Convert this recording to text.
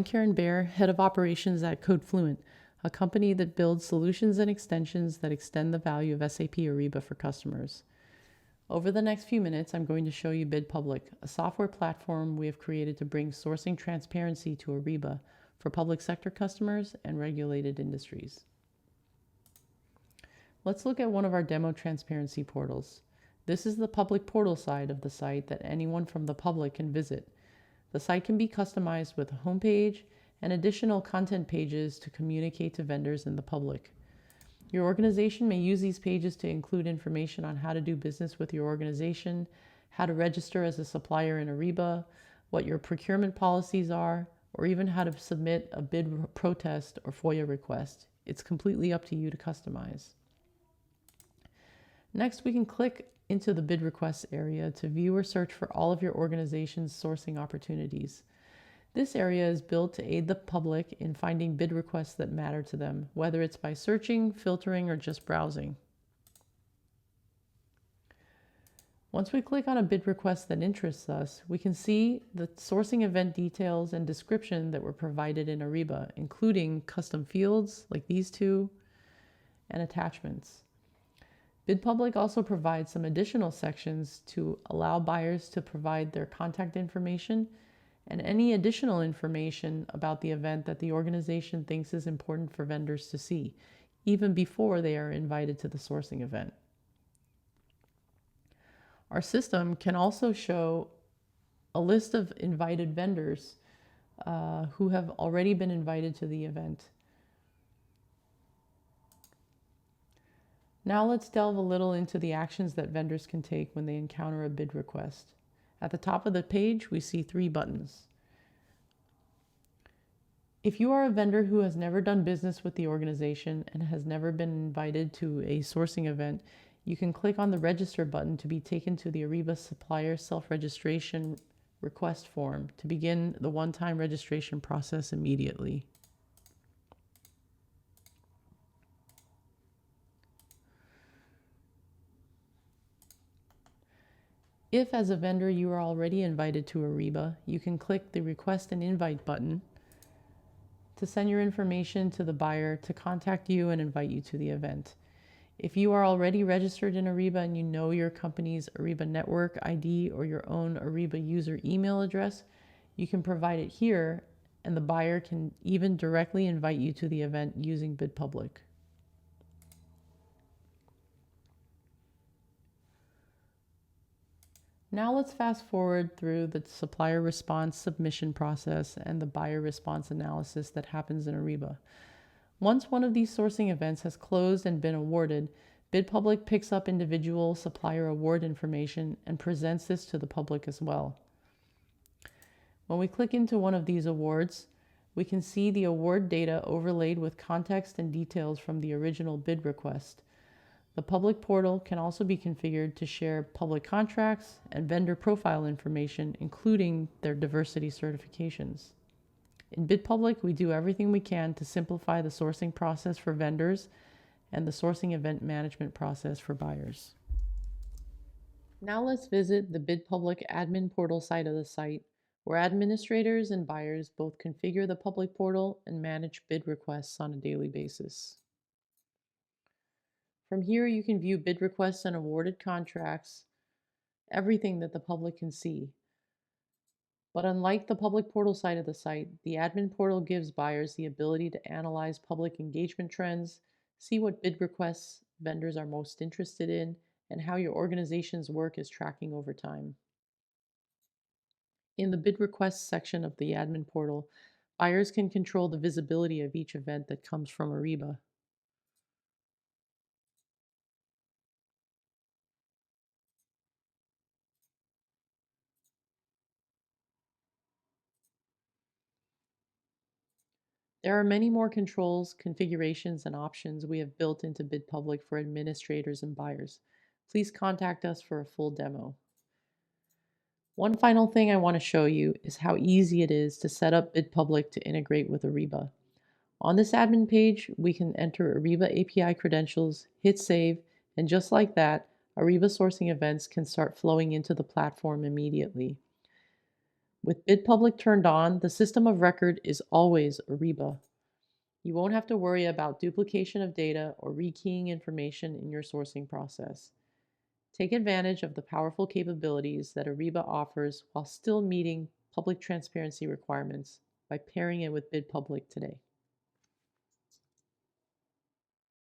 Karen Baer, Head of Operations at CodeFluent, a company that builds solutions and extensions that extend the value of SAP Ariba for customers. Over the next few minutes, I'm going to show you BidPublic, a software platform we have created to bring sourcing transparency to Ariba for public sector customers and regulated industries. Let's look at one of our demo transparency portals. This is the public portal side of the site that anyone from the public can visit. The site can be customized with a homepage and additional content pages to communicate to vendors and the public. Your organization may use these pages to include information on how to do business with your organization, how to register as a supplier in Ariba, what your procurement policies are, or even how to submit a bid protest or FOIA request. It's completely up to you to customize. Next, we can click into the bid requests area to view or search for all of your organization's sourcing opportunities. This area is built to aid the public in finding bid requests that matter to them, whether it's by searching, filtering, or just browsing. Once we click on a bid request that interests us, we can see the sourcing event details and description that were provided in Ariba, including custom fields like these two and attachments. BidPublic also provides some additional sections to allow buyers to provide their contact information and any additional information about the event that the organization thinks is important for vendors to see, even before they are invited to the sourcing event. Our system can also show a list of invited vendors who have already been invited to the event. Now let's delve a little into the actions that vendors can take when they encounter a bid request. At the top of the page, we see 3 buttons. If you are a vendor who has never done business with the organization and has never been invited to a sourcing event, you can click on the Register button to be taken to the Ariba Supplier Self-Registration Request form to begin the one-time registration process immediately. If, as a vendor, you are already invited to Ariba, you can click the Request an Invite button to send your information to the buyer to contact you and invite you to the event. If you are already registered in Ariba and you know your company's Ariba network ID or your own Ariba user email address, you can provide it here, and the buyer can even directly invite you to the event using BidPublic. Now let's fast forward through the supplier response submission process and the buyer response analysis that happens in Ariba. Once one of these sourcing events has closed and been awarded, BidPublic picks up individual supplier award information and presents this to the public as well. When we click into one of these awards, we can see the award data overlaid with context and details from the original bid request. The public portal can also be configured to share public contracts and vendor profile information, including their diversity certifications. In BidPublic, we do everything we can to simplify the sourcing process for vendors and the sourcing event management process for buyers. Now let's visit the BidPublic admin portal side of the site, where administrators and buyers both configure the public portal and manage bid requests on a daily basis. From here, you can view bid requests and awarded contracts, everything that the public can see. But unlike the public portal side of the site, the admin portal gives buyers the ability to analyze public engagement trends, see what bid requests vendors are most interested in, and how your organization's work is tracking over time. In the bid requests section of the admin portal, buyers can control the visibility of each event that comes from Ariba. There are many more controls, configurations, and options we have built into BidPublic for administrators and buyers. Please contact us for a full demo. One final thing I want to show you is how easy it is to set up BidPublic to integrate with Ariba. On this admin page, we can enter Ariba API credentials, hit save, and just like that, Ariba sourcing events can start flowing into the platform immediately. With BidPublic turned on, the system of record is always Ariba. You won't have to worry about duplication of data or rekeying information in your sourcing process. Take advantage of the powerful capabilities that Ariba offers while still meeting public transparency requirements by pairing it with BidPublic today.